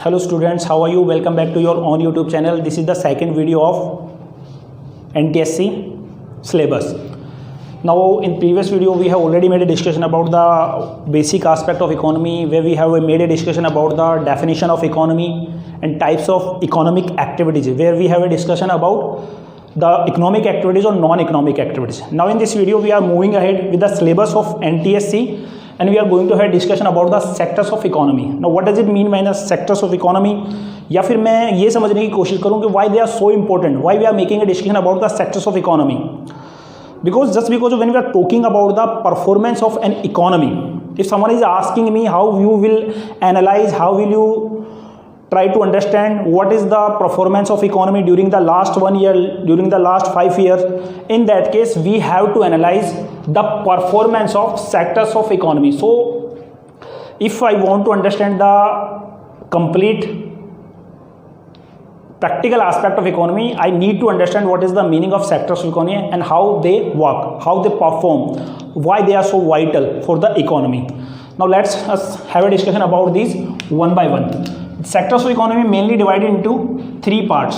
Hello students, how are you? Welcome back to your own YouTube channel. This is the second video of NTSC syllabus. Now in previous video we have already made a discussion about the basic aspect of economy, where we have made a discussion about the definition of economy and types of economic activities, where we have a discussion about the economic activities or non-economic activities. Now in this video we are moving ahead with the syllabus of NTSC and we are going to have a discussion about the sectors of economy. Now what does it mean by the sectors of economy? या फिर मैं ये समझने की कोशिश करूँ कि why they are so important, why we are making a discussion about the sectors of economy. Because just because when we are talking about the performance of an economy, if someone is asking me how you will analyze, how will you try to understand what is the performance of economy during the last 1 year, during the last 5 years, in that case we have to analyze the performance of sectors of economy. So if I want to understand the complete practical aspect of economy, I need to understand what is the meaning of sectors of economy and how they work, how they perform, why they are so vital for the economy. Now let's have a discussion about these one by one. Sectors of economy mainly divided into 3 parts.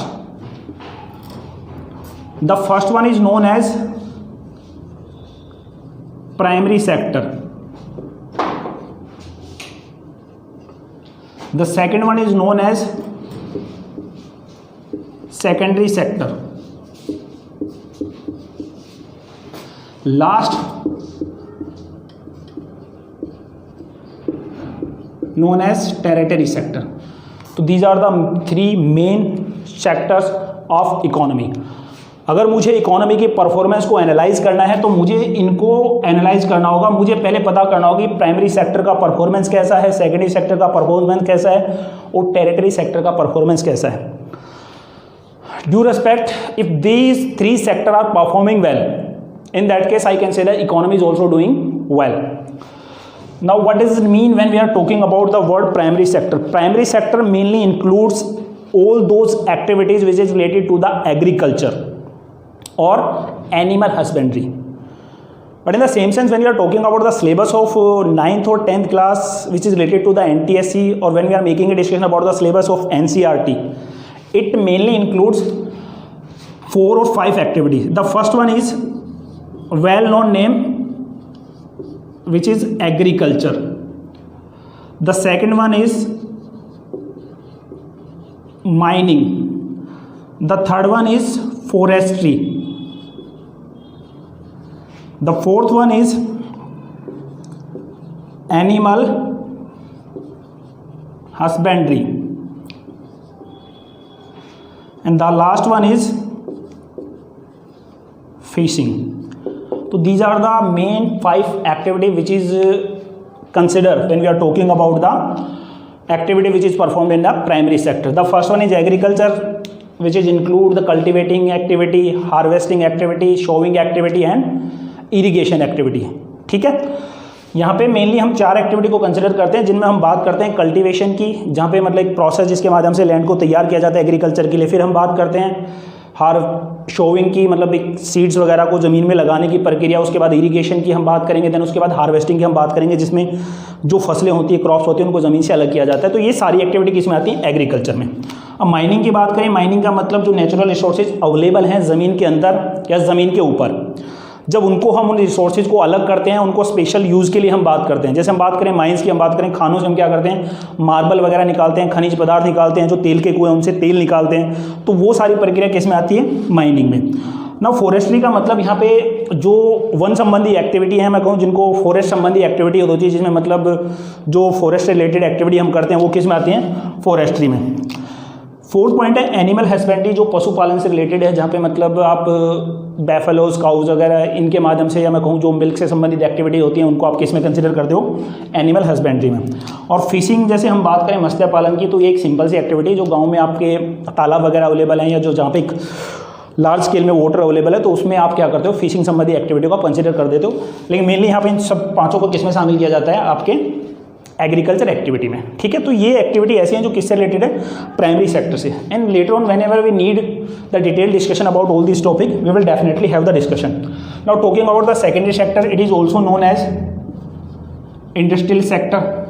The first one is known as primary sector. The second one is known as secondary sector. Last known as tertiary sector. तो these are the 3 main sectors of economy. अगर मुझे economy की performance को analyse करना है तो मुझे इनको एनालाइज करना होगा. मुझे पहले पता करना होगा कि प्राइमरी सेक्टर का परफॉर्मेंस कैसा है, सेकेंडरी सेक्टर का परफॉर्मेंस कैसा है और टेरिटरी सेक्टर का परफॉर्मेंस कैसा है. Due respect, if these 3 sector are performing well, in that case I can say that economy is also doing well. Now what does it mean when we are talking about the word primary sector? Primary sector mainly includes all those activities which is related to the agriculture or animal husbandry. But in the same sense, when we are talking about the syllabus of 9th or 10th class which is related to the NTSC, or when we are making a discussion about the syllabus of NCERT, it mainly includes 4 or 5 activities. The first one is well known name, which is agriculture. The second one is mining. The third one is forestry. The fourth one is animal husbandry. And the last one is fishing. So these are the main 5 activity which is considered when we are talking about the activity which is performed in the primary sector. The first one is agriculture, which is include the cultivating activity, harvesting activity, sowing activity and irrigation activity. ठीक है, यहाँ पे mainly हम 4 activity को consider करते हैं, जिनमें हम बात करते हैं कल्टीवेशन की, जहाँ पे मतलब एक प्रोसेस जिसके माध्यम से लैंड को तैयार किया जाता है एग्रीकल्चर के लिए. फिर हम बात करते हैं शोविंग की, मतलब एक सीड्स वगैरह को ज़मीन में लगाने की प्रक्रिया. उसके बाद इरिगेशन की हम बात करेंगे. देन उसके बाद हार्वेस्टिंग की हम बात करेंगे, जिसमें जो फसलें होती है, क्रॉप्स होती हैं, उनको ज़मीन से अलग किया जाता है. तो ये सारी एक्टिविटी किस में आती है? एग्रीकल्चर में. अब माइनिंग की बात करें, माइनिंग का मतलब जो नेचुरल रिसोर्सेज अवेलेबल हैं ज़मीन के अंदर या ज़मीन के ऊपर, जब उनको हम उन रिसोर्सेज को अलग करते हैं, उनको स्पेशल यूज़ के लिए हम बात करते हैं. जैसे हम बात करें माइंस की, हम बात करें खानों से हम क्या करते हैं, मार्बल वगैरह निकालते हैं, खनिज पदार्थ निकालते हैं, जो तेल के कुएं उनसे तेल निकालते हैं. तो वो सारी प्रक्रिया किस में आती है? माइनिंग में. ना फॉरेस्ट्री का मतलब यहाँ पे जो वन संबंधी एक्टिविटी है, मैं कहूँ जिनको फॉरेस्ट संबंधी एक्टिविटी होती है, जिसमें मतलब जो फॉरेस्ट रिलेटेड एक्टिविटी हम करते हैं, वो किस में आती हैं? फॉरेस्ट्री में. 4th पॉइंट है एनिमल हस्बेंड्री, जो पशुपालन से रिलेटेड है, जहाँ पे मतलब आप बैफलोज, काउज वगैरह इनके माध्यम से, या मैं कहूँ जो मिल्क से संबंधित एक्टिविटी होती है, उनको आप किस में कंसिडर करते हो? एनिमल हस्बेंड्री में. और फिशिंग, जैसे हम बात करें मत्स्य पालन की, तो ये एक सिंपल सी एक्टिविटी जो गाँव में आपके तालाब वगैरह अवेलेबल हैं, या जो जहाँ पे एक लार्ज स्केल में वाटर अवेलेबल है, तो उसमें आप क्या करते हो? फिशिंग संबंधी एक्टिविटी को कंसिडर कर देते हो. लेकिन मेनली यहाँ पे इन सब 5 को किस में शामिल किया जाता है? आपके एग्रीकल्चर एक्टिविटी में. ठीक है, तो ये एक्टिविटी ऐसी हैं जो किससे रिलेटेड है? प्राइमरी सेक्टर से. And later on whenever we need the detail discussion about all this topic, we will definitely have the discussion. Now talking about the secondary sector, it is also known as industrial sector.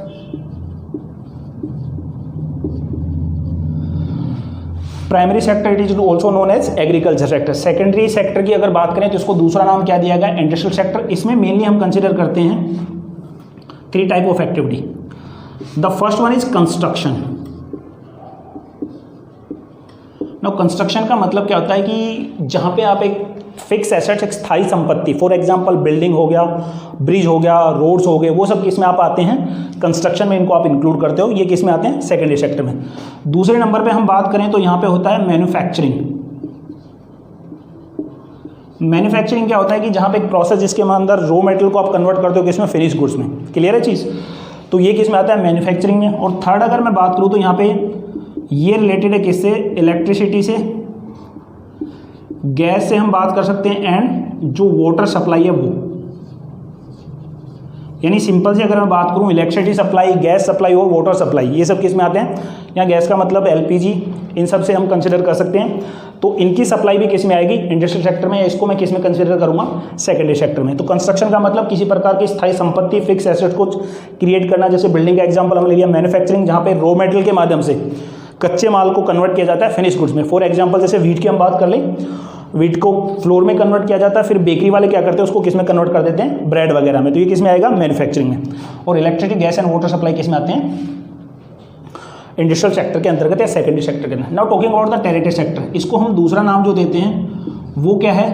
Primary sector it is also known as agriculture sector. Secondary sector की अगर बात करें तो इसको दूसरा नाम क्या दिया गया, इंडस्ट्रियल सेक्टर। इसमें मेनली हम कंसिडर करते हैं 3 type of activity. The first one is construction. Now construction का मतलब क्या होता है कि जहाँ पे आप एक फिक्स एसेट्स, एक स्थायी संपत्ति, फॉर एग्जांपल बिल्डिंग हो गया, ब्रिज हो गया, रोड्स हो गए, वो सब किस में आप आते हैं, कंस्ट्रक्शन में इनको आप इंक्लूड करते हो। ये किस में आते हैं, सेकेंडरी सेक्टर में। दूसरे नंबर पे हम बात करें तो यहाँ पे होता है मैन्युफैक्चरिंग। मैन्युफैक्चरिंग क्या होता है कि जहाँ पे एक प्रोसेस जिसके अंदर रॉ मटेरियल को आप कन्वर्ट करते हो किसमें, फिनिश गुड्स में। क्लियर है चीज़, तो ये किस में आता है, मैन्युफैक्चरिंग में। और थर्ड अगर मैं बात करूँ तो यहाँ पे ये रिलेटेड है किससे, इलेक्ट्रिसिटी से, गैस से हम बात कर सकते हैं, एंड जो वाटर सप्लाई है वो, यानी सिंपल से अगर मैं बात करूं इलेक्ट्रिसिटी सप्लाई, गैस सप्लाई और वाटर सप्लाई, ये सब किस में आते हैं। यहाँ गैस का मतलब एलपीजी, इन सब से हम कंसिडर कर सकते हैं। तो इनकी सप्लाई भी किस में आएगी, इंडस्ट्रियल सेक्टर में। इसको मैं किस में कंसिडर करूंगा, सेकेंडरी सेक्टर में। तो कंस्ट्रक्शन का मतलब किसी प्रकार की स्थायी संपत्ति, फिक्स एसेट को क्रिएट करना, जैसे बिल्डिंग का एग्जाम्पल हमने लिया। मैन्युफैक्चरिंग जहाँ पे रॉ मटेरियल के माध्यम से कच्चे माल को कन्वर्ट किया जाता है फिनिश गुड्स में। फॉर एग्जाम्पल जैसे वीट की हम बात कर लें, वीट को फ्लोर में कन्वर्ट किया जाता है, फिर बेकरी वाले क्या करते हैं उसको किस में कन्वर्ट कर देते हैं, ब्रेड वगैरह में। तो ये किस में आएगा, मैन्युफैक्चरिंग में। और electricity, gas and water supply किस में आते हैं, इंडस्ट्रियल सेक्टर के अंतर्गत या सेकेंडरी सेक्टर के अंदर। Now talking about the territory sector, इसको हम दूसरा नाम जो देते हैं वो क्या है,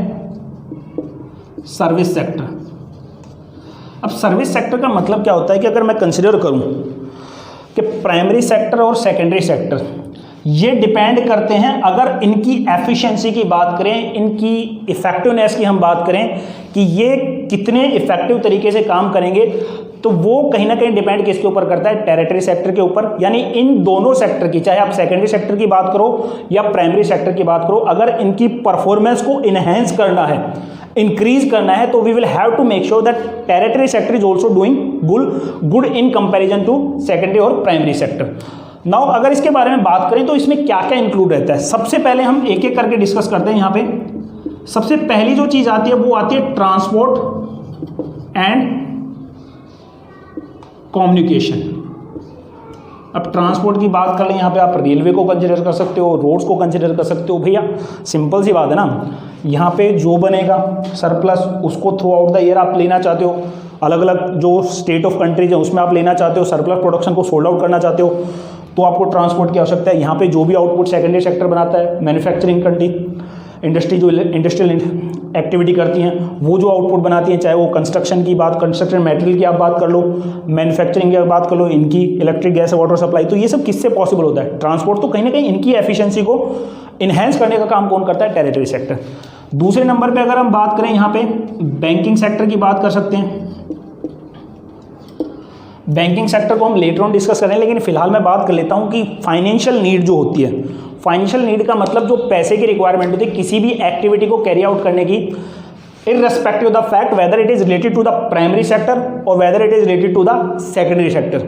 सर्विस सेक्टर। अब सर्विस सेक्टर का मतलब क्या होता है कि अगर मैं कंसिडर करूं कि प्राइमरी सेक्टर और सेकेंडरी सेक्टर ये डिपेंड करते हैं, अगर इनकी एफिशिएंसी की बात करें, इनकी इफेक्टिवनेस की हम बात करें कि ये कितने इफेक्टिव तरीके से काम करेंगे, तो वो कहीं ना कहीं डिपेंड किसके ऊपर करता है, टेरिटरी सेक्टर के ऊपर। यानी इन दोनों सेक्टर की, चाहे आप सेकेंडरी सेक्टर की बात करो या प्राइमरी सेक्टर की बात करो, अगर इनकी परफॉर्मेंस को इनहेंस करना है, इंक्रीज करना है, तो we will have to make sure that territory sector is also doing good in comparison to secondary और प्राइमरी सेक्टर। नाउ अगर इसके बारे में बात करें तो इसमें क्या क्या इंक्लूड रहता है, सबसे पहले हम एक एक करके डिस्कस करते हैं। यहाँ पे सबसे पहली जो चीज आती है वो आती है ट्रांसपोर्ट एंड कम्युनिकेशन। अब ट्रांसपोर्ट की बात कर लें, यहाँ पे आप रेलवे को कंसिडर कर सकते हो, रोड्स को कंसिडर कर सकते हो। भैया सिंपल सी बात है ना, यहाँ पे जो बनेगा सरप्लस उसको थ्रू आउट द ईयर आप लेना चाहते हो, अलग अलग जो स्टेट ऑफ कंट्रीज है उसमें आप लेना चाहते हो, सरप्लस प्रोडक्शन को सोल्ड आउट करना चाहते हो, तो आपको ट्रांसपोर्ट की आवश्यकता है। यहाँ पे जो भी आउटपुट सेकेंडरी सेक्टर बनाता है, मैन्युफैक्चरिंग इंडस्ट्री जो इंडस्ट्रियल एक्टिविटी करती हैं वो जो आउटपुट बनाती हैं, चाहे वो कंस्ट्रक्शन की बात, कंस्ट्रक्शन मटेरियल की आप बात कर लो, मैन्युफैक्चरिंग की बात कर लो, इनकी इलेक्ट्रिक, गैस, वाटर सप्लाई, तो ये सब किससे पॉसिबल होता है, ट्रांसपोर्ट। तो कहीं ना कहीं इनकी एफिशिएंसी को इन्हेंस करने का काम कौन करता है, टेरिटरी सेक्टर। दूसरे नंबर पे अगर हम बात करें यहाँ पे बैंकिंग सेक्टर की बात कर सकते हैं। बैंकिंग सेक्टर को हम लेटर ऑन डिस्कस करें, लेकिन फिलहाल मैं बात कर लेता हूँ कि फाइनेंशियल नीड जो होती है, फाइनेंशियल नीड का मतलब जो पैसे की रिक्वायरमेंट होती है किसी भी एक्टिविटी को कैरी आउट करने की, irrespective of the fact whether it is related to the primary sector or whether it is related to the secondary sector।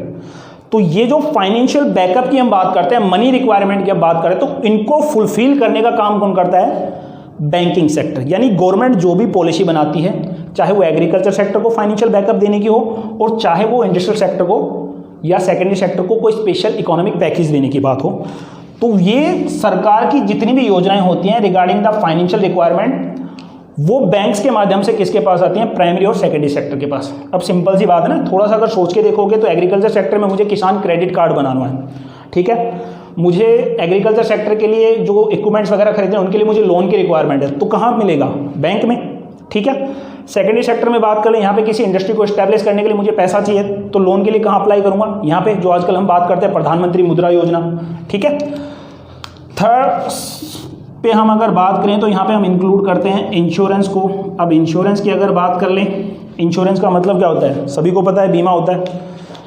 तो ये जो फाइनेंशियल बैकअप की हम बात करते हैं, मनी रिक्वायरमेंट की हम बात करें, तो इनको फुलफिल करने का काम कौन करता है, बैंकिंग सेक्टर। यानी गवर्नमेंट जो भी पॉलिसी बनाती है, चाहे वो एग्रीकल्चर सेक्टर को फाइनेंशियल बैकअप देने की हो और चाहे वो इंडस्ट्रियल सेक्टर को या सेकेंडरी सेक्टर को कोई स्पेशल इकोनॉमिक पैकेज देने की बात हो, तो ये सरकार की जितनी भी योजनाएं होती हैं रिगार्डिंग द फाइनेंशियल रिक्वायरमेंट, वो बैंक्स के माध्यम से किसके पास आती हैं, प्राइमरी और सेकेंडरी सेक्टर के पास। अब सिंपल सी बात है ना, थोड़ा सा अगर सोच के देखोगे तो एग्रीकल्चर सेक्टर में मुझे किसान क्रेडिट कार्ड बनाना है, ठीक है, मुझे एग्रीकल्चर सेक्टर के लिए जो इक्विपमेंट्स वगैरह खरीदने हैं उनके लिए मुझे लोन की रिक्वायरमेंट है, तो कहाँ मिलेगा, बैंक में, ठीक है। सेकेंडरी सेक्टर में बात करें, यहाँ पे किसी इंडस्ट्री को एस्टैब्लिश करने के लिए मुझे पैसा चाहिए, तो लोन के लिए कहाँ अप्लाई करूँगा, यहाँ पे जो आजकल हम बात करते हैं प्रधानमंत्री मुद्रा योजना, ठीक है। थर्ड पे हम अगर बात करें तो यहाँ पे हम इंक्लूड करते हैं इंश्योरेंस को। अब इंश्योरेंस की अगर बात कर लें, इंश्योरेंस का मतलब क्या होता है, सभी को पता है, बीमा होता है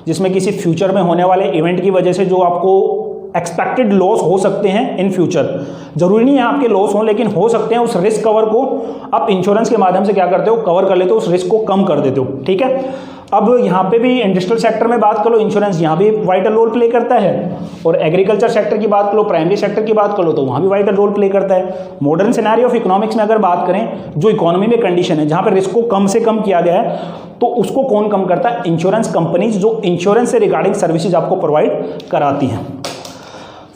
जिसमें किसी फ्यूचर में होने वाले इवेंट की वजह से जो आपको एक्सपेक्टेड लॉस हो सकते हैं इन फ्यूचर, जरूरी नहीं है आपके लॉस हों, लेकिन हो सकते हैं, उस रिस्क कवर को आप इंश्योरेंस के माध्यम से क्या करते हो, कवर कर लेते हो, उस रिस्क को कम कर देते हो, ठीक है। अब यहाँ पे भी इंडस्ट्रियल सेक्टर में बात करो, इंश्योरेंस यहाँ भी वाइटल रोल प्ले करता है, और एग्रीकल्चर सेक्टर की बात करो, प्राइमरी सेक्टर की बात करो, तो वहाँ भी वाइटल रोल प्ले करता है। मॉडर्न सिनेरियो ऑफ इकोनॉमिक्स में अगर बात करें, जो इकोनॉमी में कंडीशन है जहाँ पे रिस्क को कम से कम किया गया है, तो उसको कौन कम करता है, इंश्योरेंस कंपनीज, जो इंश्योरेंस से रिगार्डिंग सर्विसेज आपको प्रोवाइड कराती हैं।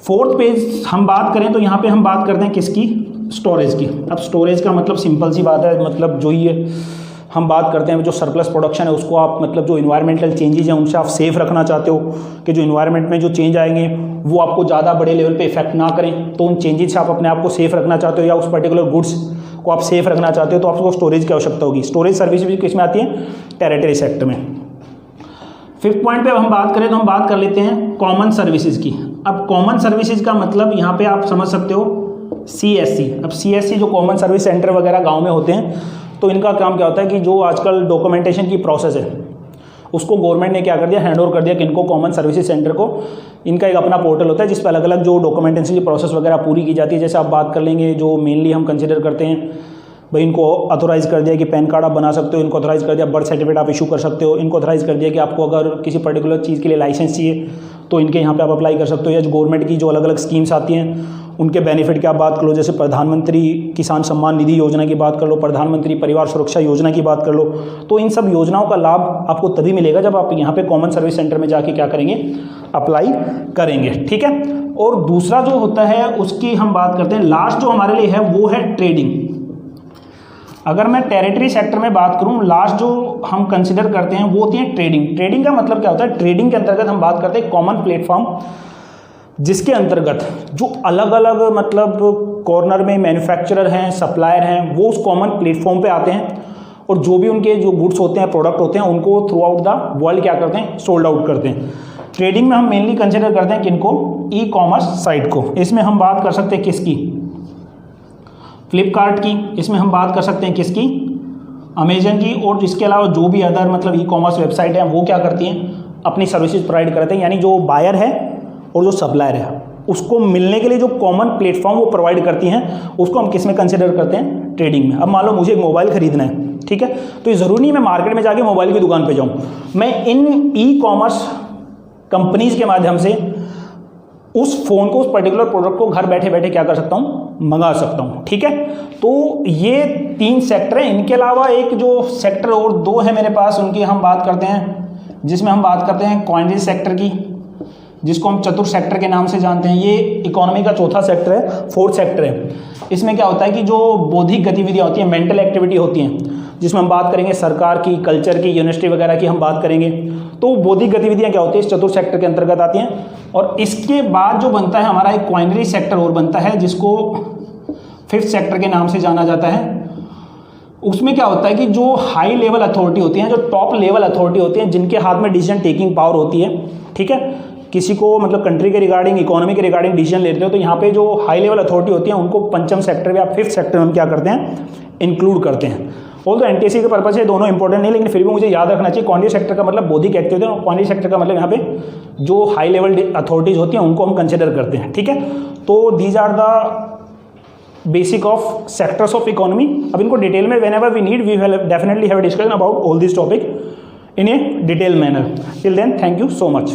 फोर्थ पेज हम बात करें तो यहाँ पे हम बात करते हैं किसकी, स्टोरेज की। अब स्टोरेज का मतलब सिंपल सी बात है, मतलब जो ये हम बात करते हैं जो सरप्लस प्रोडक्शन है उसको आप मतलब जो इन्वायरमेंटल चेंजेज हैं उनसे आप सेफ रखना चाहते हो कि जो इन्वायरमेंट में जो चेंज आएंगे वो आपको ज़्यादा बड़े लेवल पे इफेक्ट ना करें, तो उन चेंजेज से आप अपने आप को सेफ रखना चाहते हो या उस पर्टिकुलर गुड्स को आप सेफ रखना चाहते हो, तो आपको स्टोरेज की आवश्यकता होगी। स्टोरेज सर्विस भी किस में आती है, टेरिटरी सेक्टर में। फिफ्थ पॉइंट पे अब हम बात करें तो हम बात कर लेते हैं कॉमन सर्विसेज की। अब कॉमन सर्विसेज का मतलब यहाँ पे आप समझ सकते हो CSC। अब CSC जो कॉमन सर्विस सेंटर वगैरह गांव में होते हैं, तो इनका काम क्या होता है कि जो आजकल डॉक्यूमेंटेशन की प्रोसेस है उसको गवर्नमेंट ने क्या कर दिया, हैंड ओवर कर दिया कि इनको कॉमन सर्विसेज सेंटर को, इनका एक अपना पोर्टल होता है जिस पर अलग अलग जो डॉक्यूमेंटेशन की प्रोसेस वगैरह पूरी की जाती है। जैसे आप बात कर लेंगे जो मेनली हम कंसिडर करते हैं, भाई इनको ऑथोराइज कर दिया कि पैन कार्ड आप बना सकते हो, इनको ऑथोराइज कर दिया बर्थ सर्टिफिकेट आप इशू कर सकते हो, इनको ऑथोराइज कर दिया कि आपको अगर किसी पर्टिकुलर चीज़ के लिए लाइसेंस चाहिए तो इनके यहाँ पे आप अप्लाई कर सकते हो, या जो गवर्नमेंट की जो अलग अलग स्कीम्स आती हैं उनके बेनिफिट की आप बात कर लो, जैसे प्रधानमंत्री किसान सम्मान निधि योजना की बात कर लो, प्रधानमंत्री परिवार सुरक्षा योजना की बात कर लो, तो इन सब योजनाओं का लाभ आपको तभी मिलेगा जब आप यहाँ पे कॉमन सर्विस सेंटर में जाके क्या करेंगे, अप्लाई करेंगे। ठीक है। और दूसरा जो होता है उसकी हम बात करते हैं, लास्ट जो हमारे लिए है वो है ट्रेडिंग। अगर मैं टेरिटरी सेक्टर में बात करूं, लास्ट जो हम कंसिडर करते हैं वो होती है ट्रेडिंग। ट्रेडिंग का मतलब क्या होता है, ट्रेडिंग के अंतर्गत हम बात करते हैं कॉमन प्लेटफॉर्म, जिसके अंतर्गत जो अलग अलग मतलब कॉर्नर में मैन्युफैक्चरर हैं, सप्लायर हैं, वो उस कॉमन प्लेटफॉर्म पे आते हैं और जो भी उनके जो गुड्स होते हैं, प्रोडक्ट होते हैं, उनको थ्रू आउट द वर्ल्ड क्या करते हैं, सोल्ड आउट करते हैं। ट्रेडिंग में हम मेनली कंसिडर करते हैं किनको, ई-कॉमर्स साइट को। इसमें हम बात कर सकते हैं किसकी, फ्लिपकार्ट की। इसमें हम बात कर सकते हैं किसकी, अमेजन की। और इसके अलावा जो भी अदर मतलब ई-कॉमर्स वेबसाइट हैं वो क्या करती हैं, अपनी सर्विसेज प्रोवाइड करते हैं, यानी जो बायर है और जो सप्लायर है उसको मिलने के लिए जो कॉमन प्लेटफॉर्म वो प्रोवाइड करती हैं, उसको हम किस में कंसिडर करते हैं, ट्रेडिंग में। अब मान लो मुझे एक मोबाइल खरीदना है, ठीक है, तो ये ज़रूरी नहीं मैं मार्केट में जाके मोबाइल की दुकान पे जाऊँ, मैं इन ई-कॉमर्स कंपनीज के माध्यम से उस फ़ोन को, उस पर्टिकुलर प्रोडक्ट को घर बैठे बैठे क्या कर सकता हूँ, मंगा सकता हूँ। ठीक है। तो ये 3 सेक्टर हैं। इनके अलावा एक जो सेक्टर और 2 है मेरे पास, उनकी हम बात करते हैं, जिसमें हम बात करते हैं कॉइनरी सेक्टर की, जिसको हम चतुर्थ सेक्टर के नाम से जानते हैं। ये इकोनॉमी का चौथा सेक्टर है, 4th सेक्टर है। इसमें क्या होता है कि जो बौद्धिक गतिविधियाँ होती हैं, मेंटल एक्टिविटी होती हैं, जिसमें हम बात करेंगे सरकार की, कल्चर की, यूनिवर्सिटी वगैरह की हम बात करेंगे, तो बौद्धिक गतिविधियाँ क्या होती है, इस चतुर्थ सेक्टर के अंतर्गत आती हैं। और इसके बाद जो बनता है हमारा एक क्वाइनरी सेक्टर और बनता है, जिसको 5th सेक्टर के नाम से जाना जाता है। उसमें क्या होता है कि जो हाई लेवल अथॉरिटी होती हैं, जो टॉप लेवल अथॉरिटी होती हैं, जिनके हाथ में डिसीजन टेकिंग पावर होती है, ठीक है, किसी को मतलब कंट्री के रिगार्डिंग, इकोनॉमी के रिगार्डिंग डिसीजन लेते हो, तो यहाँ पे जो हाई लेवल अथॉरिटी होती है उनको पंचम सेक्टर या 5th सेक्टर में हम क्या करते हैं, इंक्लूड करते हैं। और तो एनटीएससी के पर्पज से दोनों इंपॉर्टेंट नहीं, लेकिन फिर भी मुझे याद रखना चाहिए, क्वांटिटी सेक्टर का मतलब बौद्धिक एक्टिविटी और क्वांटिटी सेक्टर का मतलब यहाँ पे जो हाई लेवल अथॉरिटीज होती हैं उनको हम कंसिडर करते हैं। ठीक है। तो these are the basic of sectors of economy. अब इनको डिटेल में whenever we need we will definitely have a discussion about all this topic in a detailed manner. Till then, thank you so much.